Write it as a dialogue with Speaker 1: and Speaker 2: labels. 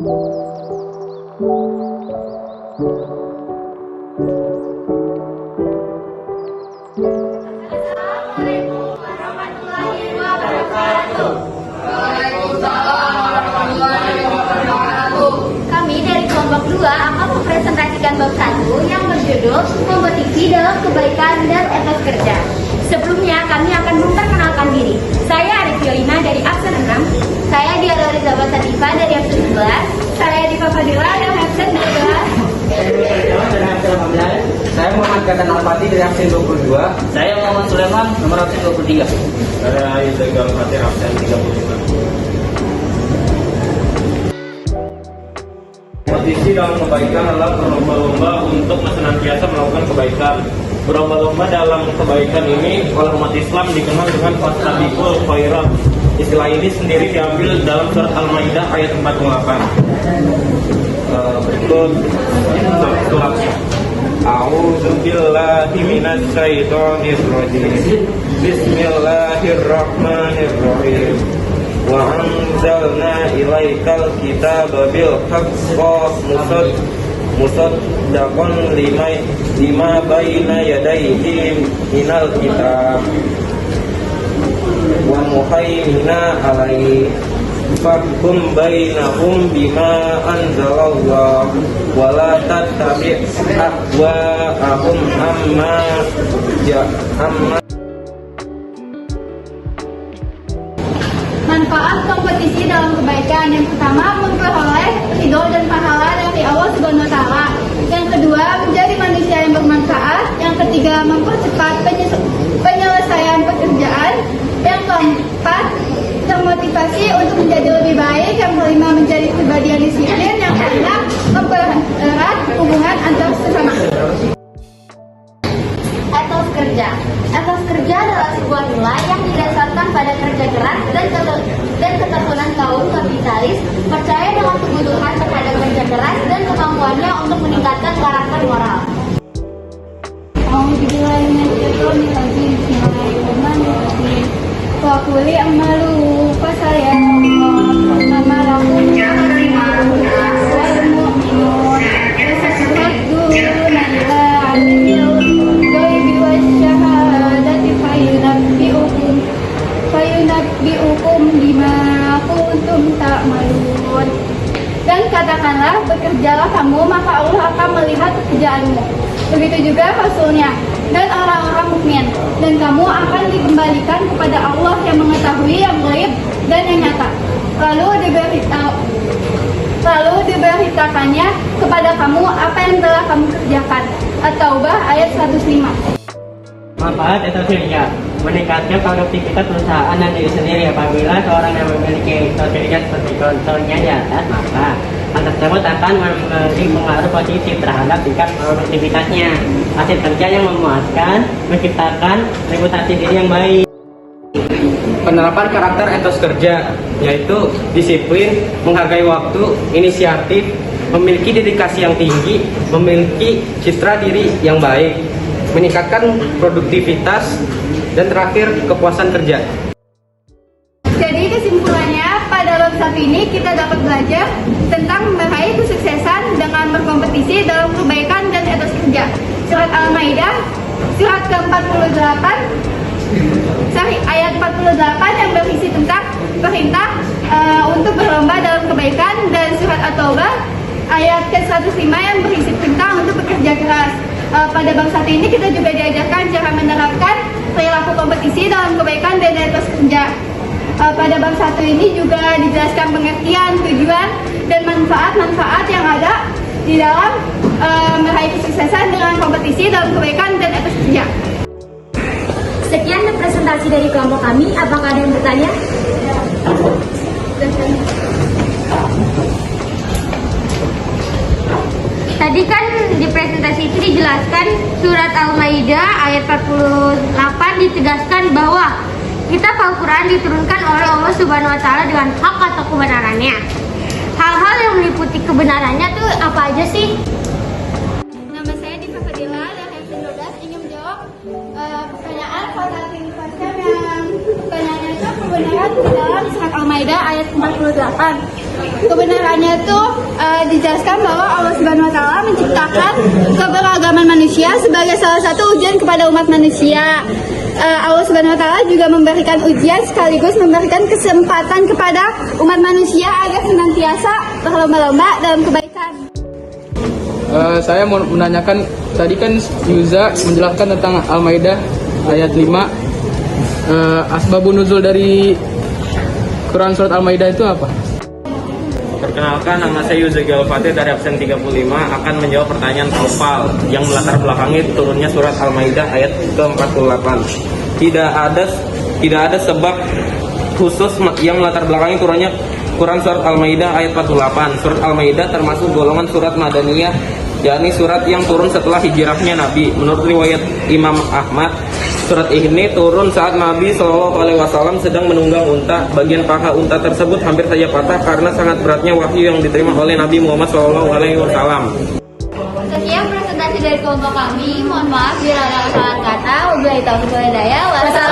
Speaker 1: Assalamualaikum warahmatullahi wabarakatuh. Waalaikumsalam warahmatullahi wabarakatuh. Kami dari kelompok 2 akan mempresentasikan bab 1 yang berjudul kompetisi dalam kebaikan dan etos kerja. Sebelumnya kami akan memperkenalkan diri. Saya Arif Yolina dari absen 6. Saya Diara Rizal Satifa dari absen 11. Saya Diva Fadila dari absen 12.
Speaker 2: Saya Muhammad Gatan Alpati dari absen 22.
Speaker 3: Saya Muhammad Sulaiman, nomor absen 23.
Speaker 4: Saya Yusuf Fatir, absen 35. Kompetisi dalam kebaikan adalah berlomba-lomba untuk senantiasa melakukan kebaikan. Berlomba-lomba dalam kebaikan ini oleh umat Islam dikenal dengan fastabiqul khairat. Istilah ini sendiri diambil dalam surat Al-Maidah ayat 48. Berikut suratnya. A'udzu billahi minasy syaithanir rajim. Bismillahirrahmanirrahim. Wa anzalna ilaikal kitaba bil haqqi musaddaqan lima baina yadayhi minal kitab wa muhaimina alaihi fahkum bainahum bima anzalallah wa la tattabi' ahwa'ahum amma
Speaker 1: Manfaat kompetisi dalam kebaikan. Yang pertama, memperoleh ridho dan pahala dari Allah Subhanahu wa taala. Yang kedua, menjadi manusia yang bermanfaat. Yang ketiga, mempercepat penyelesaian pekerjaan. Yang keempat, termotivasi untuk menjadi lebih baik. Yang kelima, menjadi pribadi yang disiplin. Yang keenam, mempererat hubungan antar sesama. Etos kerja. Etos kerja adalah sebuah nilai yang didasarkan pada kerja keras dan ketekunan kaum kapitalis, percaya dengan kebutuhan terhadap kerja keras dan kemampuannya untuk meningkatkan karakter moral. Bismillahirrahmanirrahim. Wa quli amalu fasayarallahu ma lakum wal mu'minun yasadduna ila alimil ghaibi wasyahadati fayunabbi'ukum bima kuntum ta'malun. Dan katakanlah, bekerjalah kamu, maka Allah akan melihat pekerjaanmu. Begitu juga Rasulnya dan orang-orang mukmin, dan kamu akan dikembalikan kepada Allah yang mengetahui yang gaib dan yang nyata. Lalu diberitakannya kepada kamu apa yang telah kamu kerjakan. At-Taubah ayat 105.
Speaker 3: Manfaat etos kerja meningkatkan produktivitas perusahaan dan diri sendiri. Apabila seorang yang memiliki etos kerja seperti contohnya di atas, maka hal tersebut akan memberi pengaruh positif terhadap tingkat produktivitasnya. Hasil kerja yang memuaskan, menciptakan reputasi diri yang baik.
Speaker 2: Penerapan karakter etos kerja yaitu disiplin, menghargai waktu, inisiatif, memiliki dedikasi yang tinggi, memiliki citra diri yang baik, meningkatkan produktivitas, dan terakhir kepuasan kerja.
Speaker 1: Jadi kesimpulannya, pada bab 1 ini kita dapat belajar tentang meraih kesuksesan dengan berkompetisi dalam kebaikan dan etos kerja. Surat Al-Maidah, surat ke-48, ayat 48 yang berisi tentang perintah untuk berlomba dalam kebaikan, dan surat At-Taubah ayat ke-105 yang berisi perintah untuk bekerja keras. Pada bab 1 ini kita juga diajarkan cara menerapkan perilaku kompetisi dalam kebaikan dan etos kerja. Pada bab 1 ini juga dijelaskan pengertian, tujuan, dan manfaat-manfaat yang ada di dalam meraih kesuksesan dengan kompetisi dalam kebaikan dan etos kerja. Sekian presentasi dari kelompok kami. Apakah ada yang bertanya? Tadi kan di presentasi itu dijelaskan surat Al-Maidah ayat 48 ditegaskan bahwa kitab Al-Quran diturunkan oleh Allah Subhanahu wa taala dengan hak atau kebenarannya. Hal-hal yang meliputi kebenarannya tuh apa aja sih? Nama saya Diva Fadila dari absen 12, ingin menjawab pertanyaan pada question yang pertanyaannya itu kebenaran di dalam surat Al-Maidah ayat 48. Kebenarannya itu dijelaskan bahwa Allah Subhanahu wa taala menciptakan keberagaman manusia sebagai salah satu ujian kepada umat manusia. Allah Subhanahu wa taala juga memberikan ujian sekaligus memberikan kesempatan kepada umat manusia agar senantiasa berlomba-lomba dalam kebaikan.
Speaker 5: Saya mau menanyakan, tadi kan Yuza menjelaskan tentang Al-Maidah ayat 5. Asbabun nuzul dari Quran surat Al-Maidah itu apa?
Speaker 4: Perkenalkan, nama saya Yuza Galfatih dari absen 35 akan menjawab pertanyaan TOEFL yang melatar belakangi turunnya surat Al-Maidah ayat ke-48. Tidak ada sebab khusus yang melatar belakangi turunnya Quran surat Al-Maidah ayat 48. Surat Al-Maidah termasuk golongan surat Madaniyah, yakni surat yang turun setelah hijrahnya Nabi. Menurut riwayat Imam Ahmad, surat ini turun saat Nabi SAW sedang menunggang unta. Bagian paha unta tersebut hampir saja patah karena sangat beratnya wahyu yang diterima oleh Nabi Muhammad SAW.
Speaker 1: Sekian presentasi dari kelompok kami. Mohon maaf bila ada kesalahan kata. Wabillahi taufiq wal hidayah. Wassalamualaikum